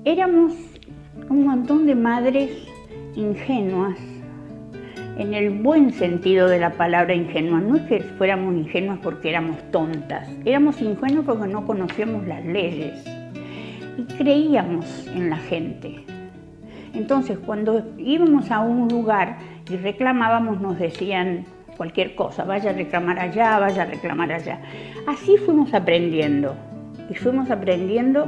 Éramos un montón de madres ingenuas, en el buen sentido de la palabra ingenua. No es que fuéramos ingenuas porque éramos tontas, éramos ingenuas porque no conocíamos las leyes y creíamos en la gente. Entonces, cuando íbamos a un lugar y reclamábamos, nos decían cualquier cosa: vaya a reclamar allá, vaya a reclamar allá. Así fuimos aprendiendo, y fuimos aprendiendo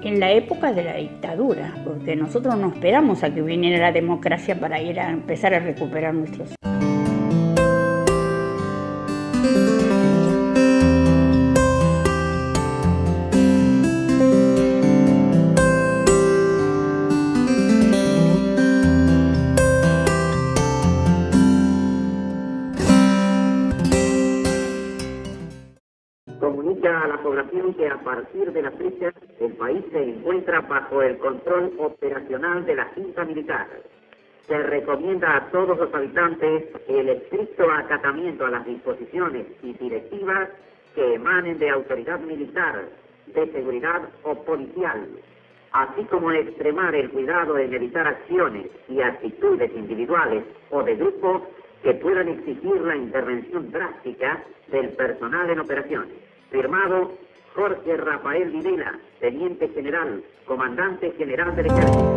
en la época de la dictadura, porque nosotros no esperamos a que viniera la democracia para ir a empezar a recuperar nuestros. Comunica a la población que a partir de la fecha el país se encuentra bajo el control operacional de la Junta Militar. Se recomienda a todos los habitantes el estricto acatamiento a las disposiciones y directivas que emanen de autoridad militar, de seguridad o policial, así como extremar el cuidado en evitar acciones y actitudes individuales o de grupo que puedan exigir la intervención drástica del personal en operaciones. Firmado Jorge Rafael Videla, Teniente General, Comandante General del Ejército.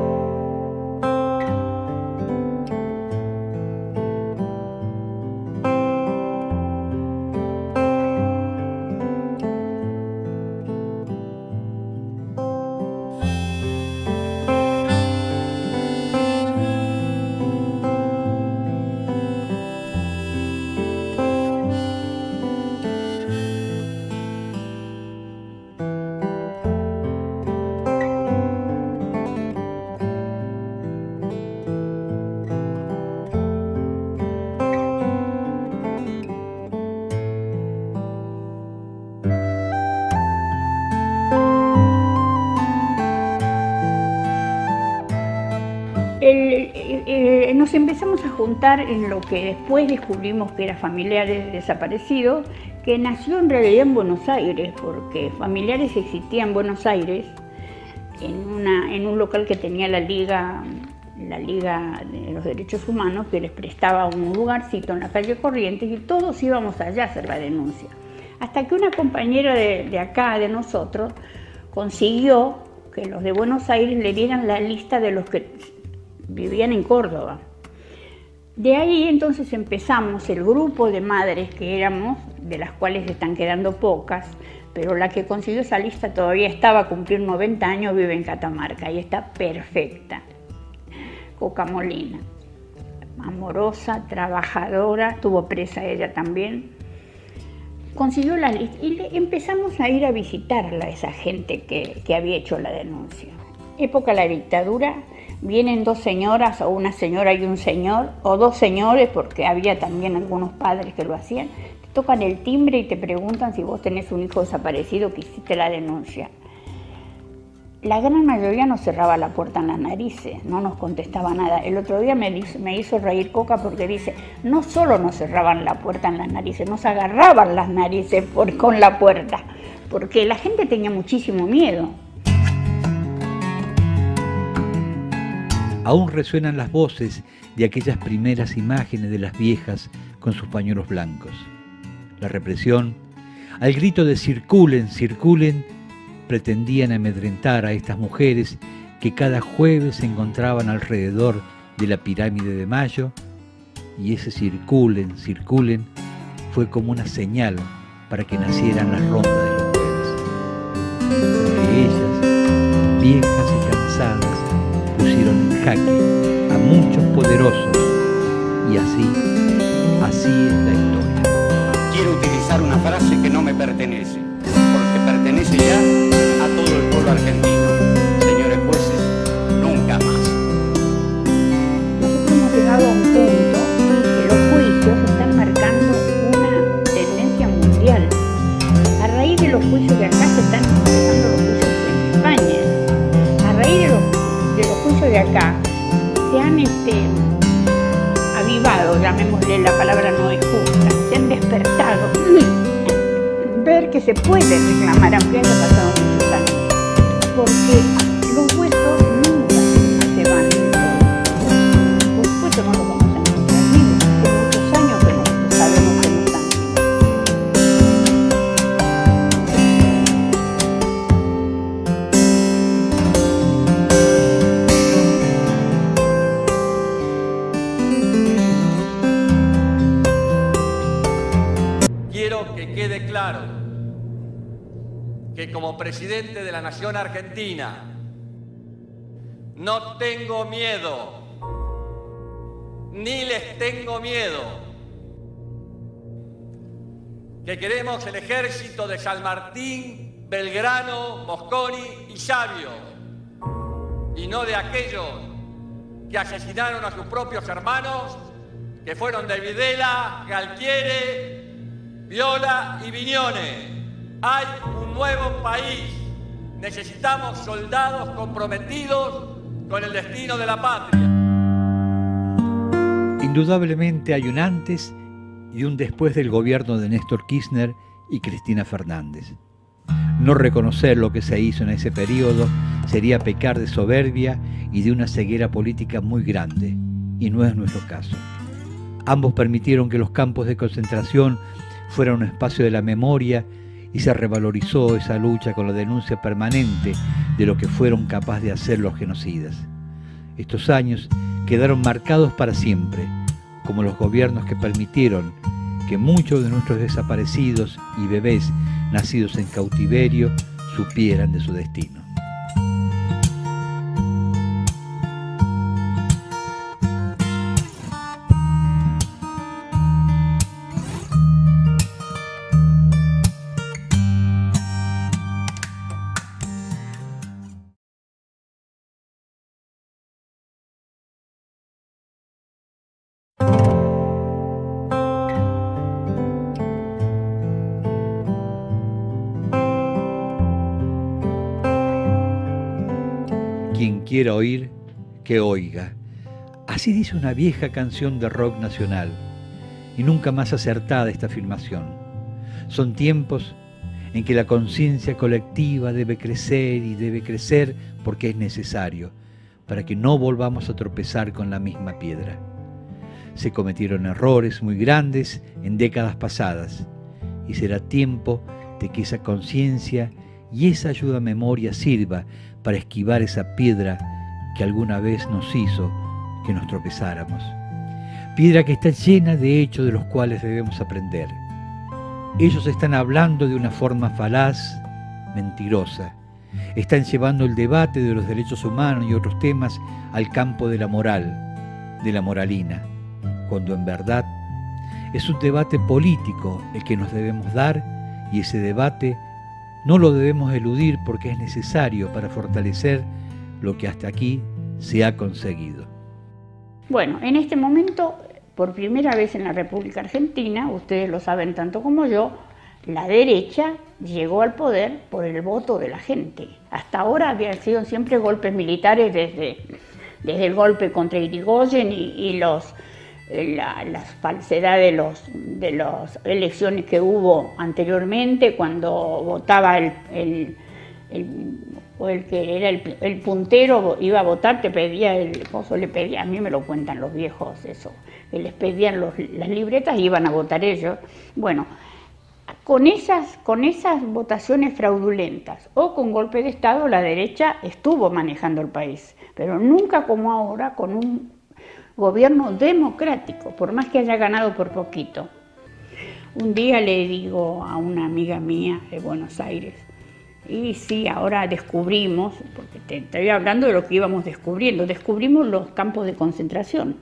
Nos empezamos a juntar en lo que después descubrimos que era Familiares Desaparecidos, que nació en realidad en Buenos Aires, porque Familiares existía en Buenos Aires, en un local que tenía la Liga de los Derechos Humanos, que les prestaba un lugarcito en la calle Corrientes, y todos íbamos allá a hacer la denuncia. Hasta que una compañera de acá, de nosotros, consiguió que los de Buenos Aires le dieran la lista de los que vivían en Córdoba. De ahí entonces empezamos el grupo de madres que éramos, de las cuales están quedando pocas, pero la que consiguió esa lista todavía estaba a cumplir 90 años, vive en Catamarca y está perfecta. Coca Molina, amorosa, trabajadora, tuvo presa ella también. Consiguió la lista y empezamos a ir a visitarla, esa gente que había hecho la denuncia. Época de la dictadura, vienen dos señoras, o una señora y un señor, o dos señores, porque había también algunos padres que lo hacían. Te tocan el timbre y te preguntan si vos tenés un hijo desaparecido que hiciste la denuncia. La gran mayoría nos cerraba la puerta en las narices, no nos contestaba nada. El otro día me hizo reír Coca porque dice, no solo nos cerraban la puerta en las narices, nos agarraban las narices con la puerta, porque la gente tenía muchísimo miedo. Aún resuenan las voces de aquellas primeras imágenes de las viejas con sus pañuelos blancos. La represión, al grito de circulen, circulen, pretendían amedrentar a estas mujeres que cada jueves se encontraban alrededor de la pirámide de Mayo, y ese circulen, circulen fue como una señal para que nacieran las rondas de los jueves. Porque ellas, viejas y cansadas, pusieron en jaque a muchos poderosos, y así es la historia. Quiero utilizar una frase que no me pertenece, porque pertenece ya a todo el pueblo argentino. Señores jueces, nunca más. Nosotros hemos llegado a un punto que los juicios están marcando una tendencia mundial. A raíz de los juicios de acá se están empezando los juicios en España. A raíz de los juicios de acá se han avivado, llamémosle, la palabra no es justa, se han despertado. Ver que se puede reclamar, aunque haya pasado muchos años, porque Los huesos nunca se van de todo. Por supuesto no los vamos a encontrar vivos. Hace muchos años que nosotros sabemos que no están vivos. Quiero que quede claro que como presidente de la Nación Argentina no tengo miedo, ni les tengo miedo, que queremos el ejército de San Martín, Belgrano, Mosconi y Sabio, y no de aquellos que asesinaron a sus propios hermanos, que fueron de Videla, Galtieri, Viola y Viñones. Hay un nuevo país. Necesitamos soldados comprometidos con el destino de la patria. Indudablemente hay un antes y un después del gobierno de Néstor Kirchner y Cristina Fernández. No reconocer lo que se hizo en ese periodo sería pecar de soberbia y de una ceguera política muy grande, y no es nuestro caso. Ambos permitieron que los campos de concentración fueran un espacio de la memoria y se revalorizó esa lucha con la denuncia permanente de lo que fueron capaces de hacer los genocidas. Estos años quedaron marcados para siempre, como los gobiernos que permitieron que muchos de nuestros desaparecidos y bebés nacidos en cautiverio supieran de su destino. Quien quiera oír, que oiga. Así dice una vieja canción de rock nacional, y nunca más acertada esta afirmación. Son tiempos en que la conciencia colectiva debe crecer y debe crecer porque es necesario, para que no volvamos a tropezar con la misma piedra. Se cometieron errores muy grandes en décadas pasadas, y será tiempo de que esa conciencia y esa ayuda a memoria sirva para esquivar esa piedra que alguna vez nos hizo que nos tropezáramos. Piedra que está llena de hechos de los cuales debemos aprender. Ellos están hablando de una forma falaz, mentirosa. Están llevando el debate de los derechos humanos y otros temas al campo de la moral, de la moralina, cuando en verdad es un debate político el que nos debemos dar, y ese debate no lo debemos eludir porque es necesario para fortalecer lo que hasta aquí se ha conseguido. Bueno, en este momento, por primera vez en la República Argentina, ustedes lo saben tanto como yo, la derecha llegó al poder por el voto de la gente. Hasta ahora habían sido siempre golpes militares desde el golpe contra Irigoyen y las falsedades de las elecciones que hubo anteriormente, cuando votaba el que era el puntero, iba a votar, te pedía a mí me lo cuentan los viejos eso, que les pedían las libretas y iban a votar ellos. Bueno, con esas votaciones fraudulentas o con golpe de Estado, la derecha estuvo manejando el país, pero nunca como ahora, con un gobierno democrático, por más que haya ganado por poquito. Un día le digo a una amiga mía de Buenos Aires, y sí, ahora descubrimos, porque te estoy hablando de lo que íbamos descubriendo, descubrimos los campos de concentración,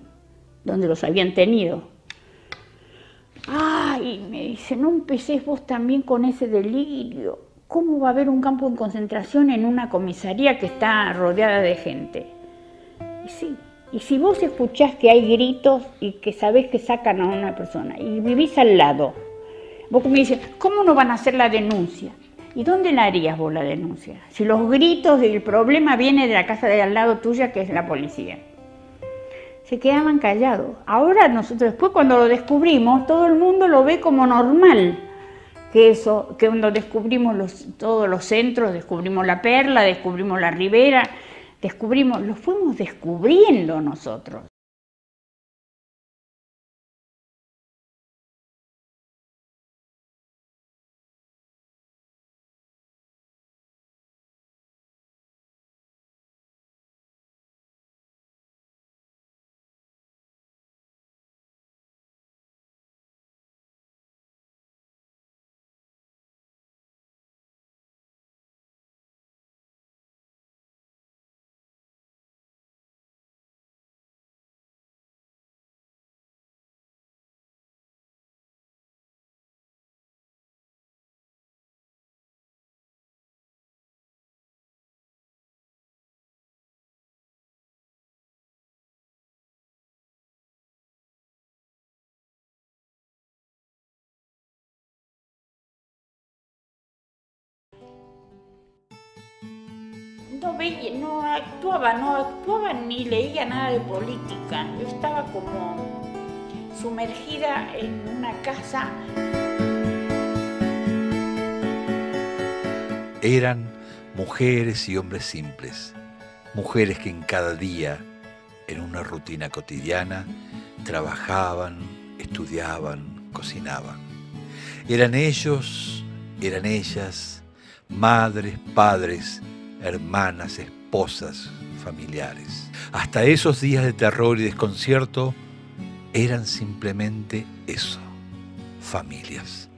donde los habían tenido. Ay, me dice, no empecés vos también con ese delirio. ¿Cómo va a haber un campo de concentración en una comisaría que está rodeada de gente? Y sí. Y si vos escuchás que hay gritos y que sabés que sacan a una persona y vivís al lado, vos me dices, ¿cómo no van a hacer la denuncia? ¿Y dónde la harías vos la denuncia? Si los gritos y el problema viene de la casa de al lado tuya, que es la policía. Se quedaban callados. Ahora nosotros después cuando lo descubrimos, todo el mundo lo ve como normal. que cuando descubrimos todos los centros, descubrimos La Perla, descubrimos La Ribera, lo fuimos descubriendo nosotros. No actuaba ni leía nada de política. Yo estaba como sumergida en una casa. Eran mujeres y hombres simples, mujeres que en cada día, en una rutina cotidiana, trabajaban, estudiaban, cocinaban. Eran ellos, eran ellas, madres, padres, hermanas, esposas, familiares. Hasta esos días de terror y desconcierto eran simplemente eso, familias.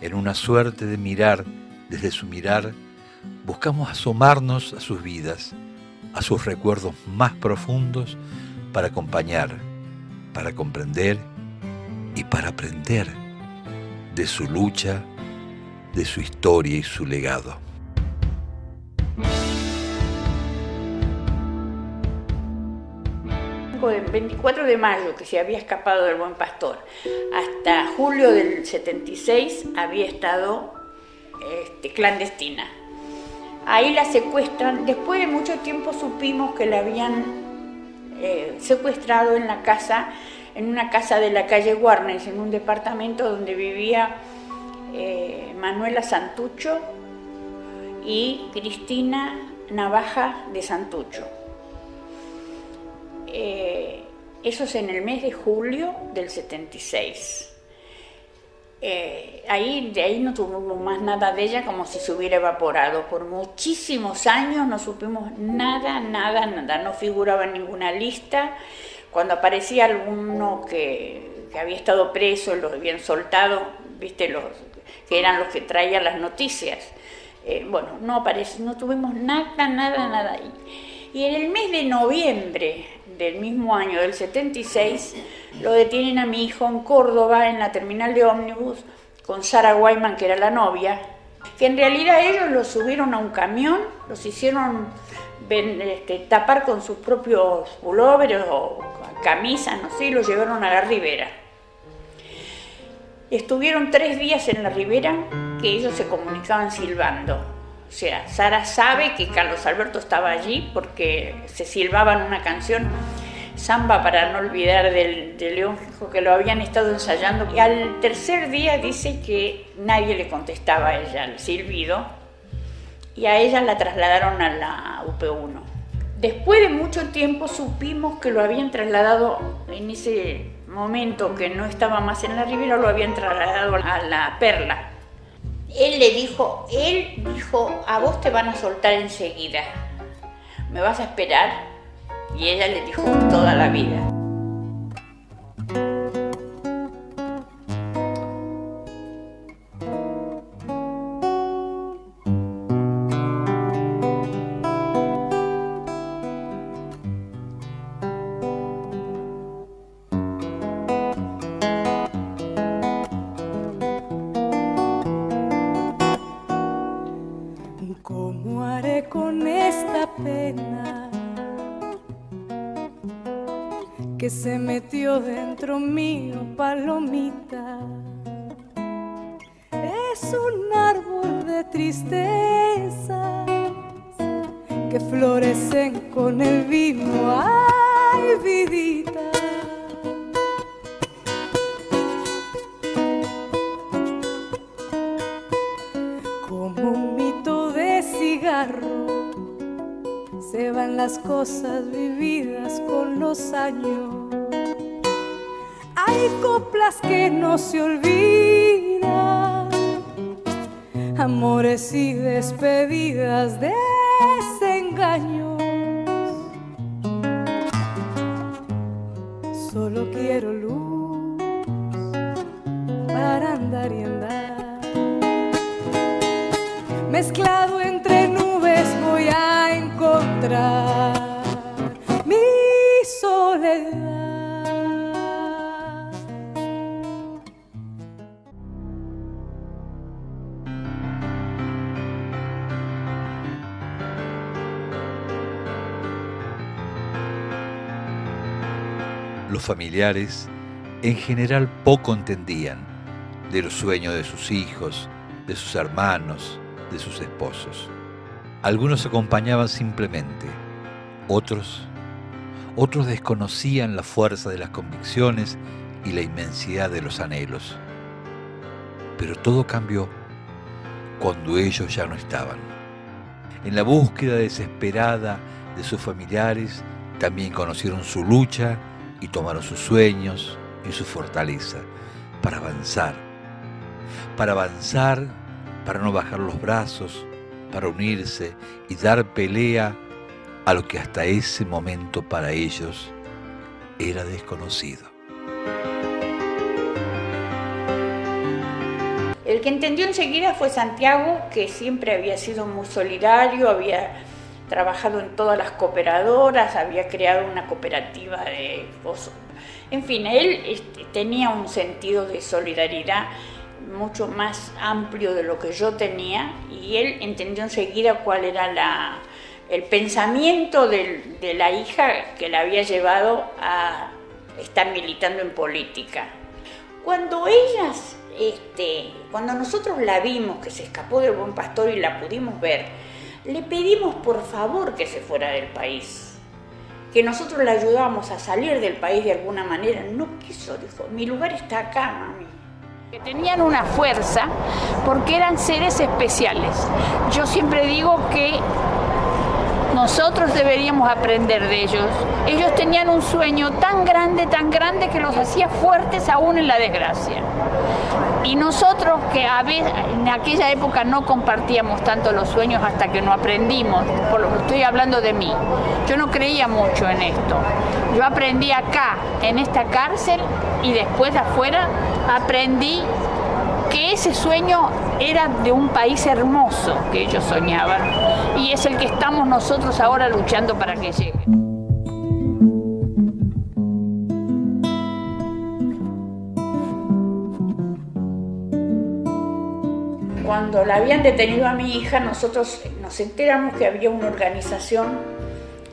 En una suerte de mirar, desde su mirar, buscamos asomarnos a sus vidas, a sus recuerdos más profundos, para acompañar, para comprender y para aprender de su lucha, de su historia y su legado. Del 24 de mayo, que se había escapado del Buen Pastor, hasta julio del 76 había estado clandestina. Ahí la secuestran. Después de mucho tiempo supimos que la habían secuestrado en una casa de la calle Warnes, en un departamento donde vivía Manuela Santucho y Cristina Navaja de Santucho. Eso es en el mes de julio del 76. De ahí no tuvimos más nada de ella, como si se hubiera evaporado. Por muchísimos años no supimos nada. No figuraba en ninguna lista. Cuando aparecía alguno que había estado preso, lo habían soltado, viste, que eran los que traían las noticias. No tuvimos nada. Y en el mes de noviembre del mismo año, del 76, lo detienen a mi hijo en Córdoba, en la terminal de ómnibus, con Sara Guayman, que era la novia, que en realidad ellos los subieron a un camión, los hicieron tapar con sus propios pulóveres o camisas, no sé, y los llevaron a la Ribera. Estuvieron 3 días en la Ribera, que ellos se comunicaban silbando. O sea, Sara sabe que Carlos Alberto estaba allí porque se silbaban una canción, Samba para no olvidar, de León Gieco, que lo habían estado ensayando. Y al tercer día dice que nadie le contestaba a ella el silbido y a ella la trasladaron a la UP1. Después de mucho tiempo supimos que lo habían trasladado, en ese momento que no estaba más en la Ribera, lo habían trasladado a La Perla. Él dijo, a vos te van a soltar enseguida, ¿me vas a esperar? Y ella le dijo, toda la vida. ¿Cómo haré con esta pena que se metió dentro mío, palomita? Es un árbol de tristezas que florecen con el vino, ay, vidita. las cosas vividas con los años. Hay coplas que no se olvidan, amores y despedidas, desengaños. Solo quiero luz para andar y andar. Mezclado entre nubes voy a encontrar mi soledad. Los familiares en general poco entendían de los sueños de sus hijos, de sus hermanos, de sus esposos. Algunos acompañaban simplemente, otros desconocían la fuerza de las convicciones y la inmensidad de los anhelos. Pero todo cambió cuando ellos ya no estaban. En la búsqueda desesperada de sus familiares, también conocieron su lucha y tomaron sus sueños y su fortaleza para avanzar, para no bajar los brazos, para unirse y dar pelea a lo que hasta ese momento para ellos era desconocido. El que entendió enseguida fue Santiago, que siempre había sido muy solidario, había trabajado en todas las cooperadoras, había creado una cooperativa de... En fin, él tenía un sentido de solidaridad mucho más amplio de lo que yo tenía, y él entendió enseguida cuál era el pensamiento de la hija que la había llevado a estar militando en política. Cuando nosotros la vimos que se escapó del Buen Pastor y la pudimos ver, le pedimos por favor que se fuera del país, que nosotros la ayudábamos a salir del país de alguna manera. No quiso, dijo, mi lugar está acá, mami. Que tenían una fuerza porque eran seres especiales. Yo siempre digo que nosotros deberíamos aprender de ellos. Ellos tenían un sueño tan grande que los hacía fuertes aún en la desgracia. Y nosotros, que a veces en aquella época no compartíamos tanto los sueños hasta que no aprendimos, por lo que estoy hablando de mí, yo no creía mucho en esto. Yo aprendí acá, en esta cárcel, y después afuera aprendí que ese sueño era de un país hermoso que ellos soñaban, y es el que estamos nosotros ahora luchando para que llegue. Cuando la habían detenido a mi hija, nosotros nos enteramos que había una organización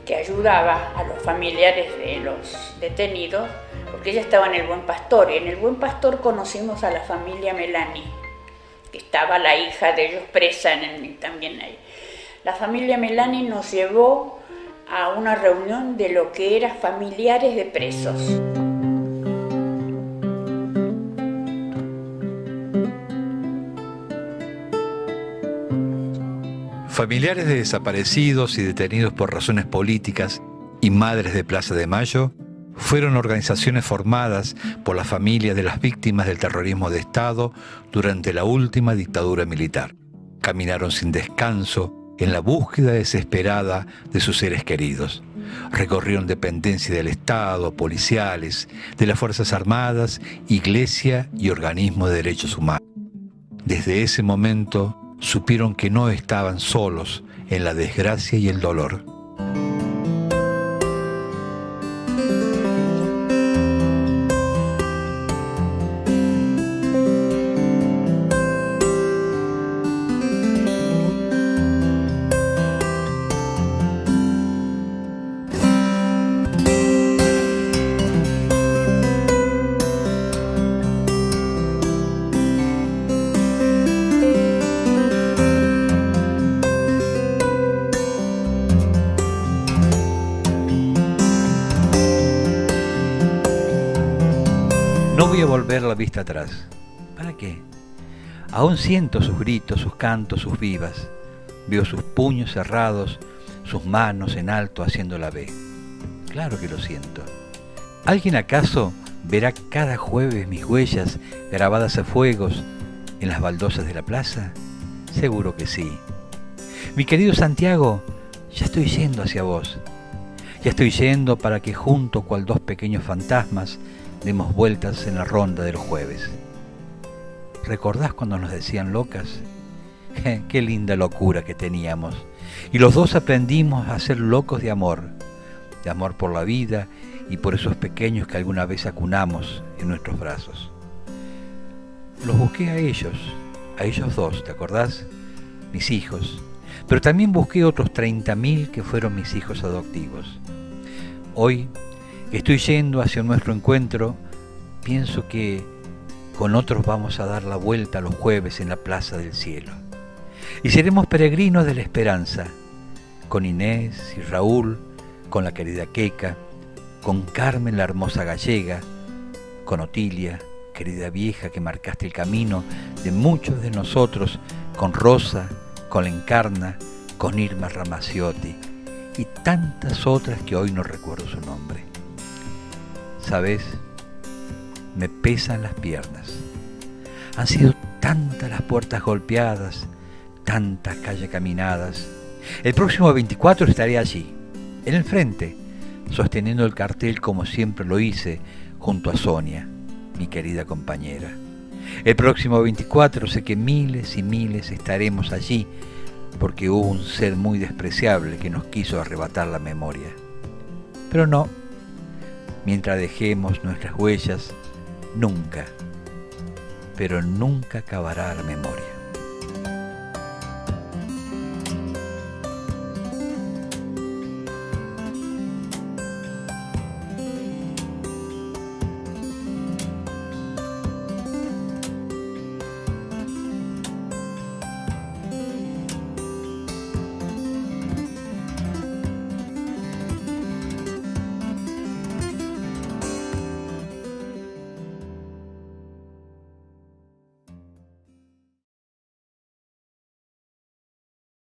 que ayudaba a los familiares de los detenidos, porque ella estaba en el Buen Pastor, y en el Buen Pastor conocimos a la familia Melani, que estaba la hija de ellos presa también ahí. La familia Melani nos llevó a una reunión de lo que eran familiares de presos. Familiares de desaparecidos y detenidos por razones políticas y Madres de Plaza de Mayo fueron organizaciones formadas por las familias de las víctimas del terrorismo de Estado durante la última dictadura militar. Caminaron sin descanso en la búsqueda desesperada de sus seres queridos. Recorrieron dependencias del Estado, policiales, de las Fuerzas Armadas, iglesia y organismos de derechos humanos. Desde ese momento supieron que no estaban solos en la desgracia y el dolor. No voy a volver la vista atrás. ¿Para qué? Aún siento sus gritos, sus cantos, sus vivas. Veo sus puños cerrados sus manos en alto haciendo la B. Claro que lo siento. ¿Alguien acaso verá cada jueves mis huellas grabadas a fuegos en las baldosas de la plaza? Seguro que sí. Mi querido Santiago, ya estoy yendo hacia vos. Ya estoy yendo para que junto cual dos pequeños fantasmas demos vueltas en la ronda de los jueves. ¿Recordás cuando nos decían locas? Qué linda locura que teníamos. Y los dos aprendimos a ser locos de amor por la vida y por esos pequeños que alguna vez acunamos en nuestros brazos. Los busqué a ellos dos, ¿te acordás? Mis hijos. Pero también busqué otros 30.000 que fueron mis hijos adoptivos. Hoy, que estoy yendo hacia nuestro encuentro, pienso que con otros vamos a dar la vuelta los jueves en la Plaza del Cielo. Y seremos peregrinos de la esperanza, con Inés y Raúl, con la querida Queca, con Carmen la hermosa gallega, con Otilia, querida vieja que marcaste el camino de muchos de nosotros, con Rosa, con la Encarna, con Irma Ramaciotti y tantas otras que hoy no recuerdo su nombre. ¿Sabes? Me pesan las piernas. Han sido tantas las puertas golpeadas, tantas calles caminadas. El próximo 24 estaré allí, en el frente, sosteniendo el cartel como siempre lo hice, junto a Sonia, mi querida compañera. El próximo 24 sé que miles y miles estaremos allí, porque hubo un ser muy despreciable que nos quiso arrebatar la memoria. Pero no, mientras dejemos nuestras huellas, nunca, pero nunca acabará la memoria.